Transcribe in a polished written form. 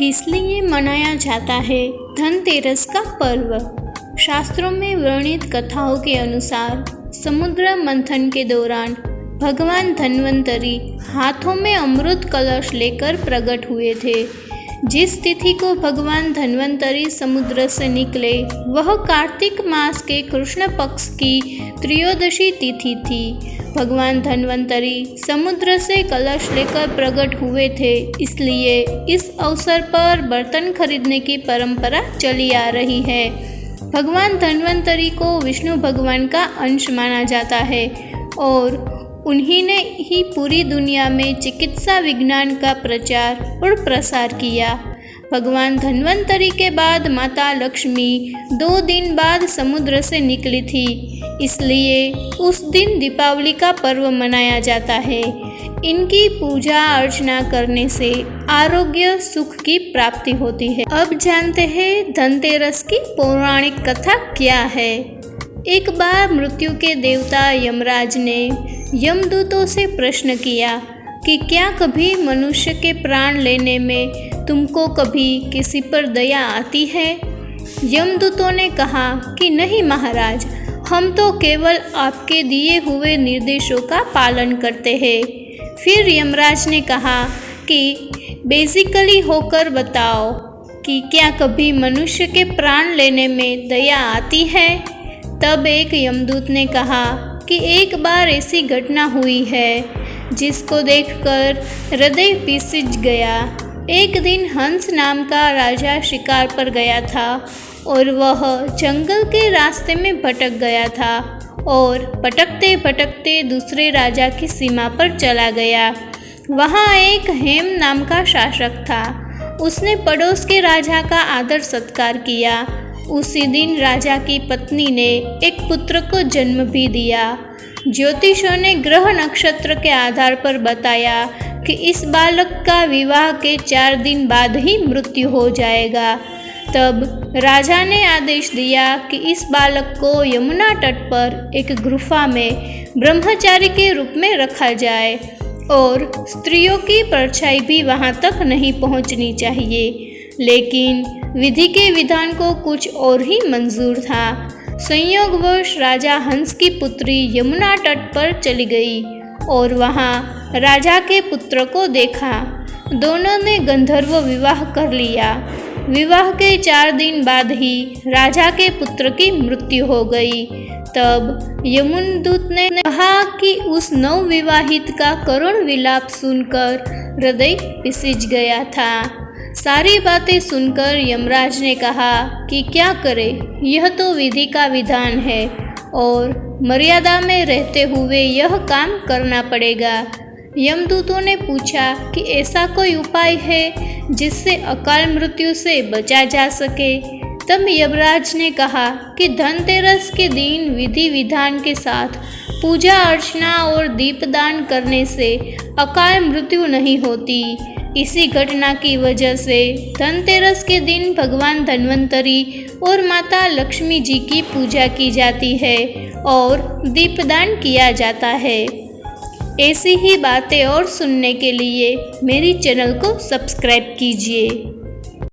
किस लिए मनाया जाता है धनतेरस का पर्व? शास्त्रों में वर्णित कथाओं के अनुसार समुद्र मंथन के दौरान भगवान धन्वंतरी हाथों में अमृत कलश लेकर प्रकट हुए थे। जिस तिथि को भगवान धन्वंतरी समुद्र से निकले वह कार्तिक मास के कृष्ण पक्ष की त्रयोदशी तिथि थी। भगवान धन्वंतरी समुद्र से कलश लेकर प्रकट हुए थे, इसलिए इस अवसर पर बर्तन खरीदने की परंपरा चली आ रही है। भगवान धन्वंतरी को विष्णु भगवान का अंश माना जाता है और उन्हीं ने ही पूरी दुनिया में चिकित्सा विज्ञान का प्रचार और प्रसार किया। भगवान धन्वंतरी के बाद माता लक्ष्मी 2 दिन बाद समुद्र से निकली थी, इसलिए उस दिन दीपावली का पर्व मनाया जाता है। इनकी पूजा अर्चना करने से आरोग्य सुख की प्राप्ति होती है। अब जानते हैं धनतेरस की पौराणिक कथा क्या है। एक बार मृत्यु के देवता यमराज ने यमदूतों से प्रश्न किया कि क्या कभी मनुष्य के प्राण लेने में तुमको कभी किसी पर दया आती है? यमदूतों ने कहा कि नहीं महाराज, हम तो केवल आपके दिए हुए निर्देशों का पालन करते हैं। फिर यमराज ने कहा कि बेसिकली होकर बताओ कि क्या कभी मनुष्य के प्राण लेने में दया आती है? तब एक यमदूत ने कहा कि एक बार ऐसी घटना हुई है जिसको देखकर हृदय पिघल गया। एक दिन हंस नाम का राजा शिकार पर गया था और वह जंगल के रास्ते में भटक गया था और भटकते भटकते दूसरे राजा की सीमा पर चला गया। वहाँ एक हेम नाम का शासक था। उसने पड़ोस के राजा का आदर सत्कार किया। उसी दिन राजा की पत्नी ने एक पुत्र को जन्म भी दिया। ज्योतिषों ने ग्रह नक्षत्र के आधार पर बताया कि इस बालक का विवाह के 4 दिन बाद ही मृत्यु हो जाएगा। तब राजा ने आदेश दिया कि इस बालक को यमुना तट पर एक गुफा में ब्रह्मचारी के रूप में रखा जाए और स्त्रियों की परछाई भी वहां तक नहीं पहुंचनी चाहिए। लेकिन विधि के विधान को कुछ और ही मंजूर था। संयोगवश राजा हंस की पुत्री यमुना तट पर चली गई और वहां राजा के पुत्र को देखा। दोनों ने गंधर्व विवाह कर लिया। विवाह के 4 दिन बाद ही राजा के पुत्र की मृत्यु हो गई। तब यमदूत ने कहा कि उस नवविवाहित का करुण विलाप सुनकर हृदय पिघल गया था। सारी बातें सुनकर यमराज ने कहा कि क्या करें, यह तो विधि का विधान है और मर्यादा में रहते हुए यह काम करना पड़ेगा। यमदूतों ने पूछा कि ऐसा कोई उपाय है जिससे अकाल मृत्यु से बचा जा सके। तब यमराज ने कहा कि धनतेरस के दिन विधि विधान के साथ पूजा अर्चना और दीपदान करने से अकाल मृत्यु नहीं होती। इसी घटना की वजह से धनतेरस के दिन भगवान धन्वंतरी और माता लक्ष्मी जी की पूजा की जाती है और दीपदान किया जाता है। ऐसी ही बातें और सुनने के लिए मेरी चैनल को सब्सक्राइब कीजिए।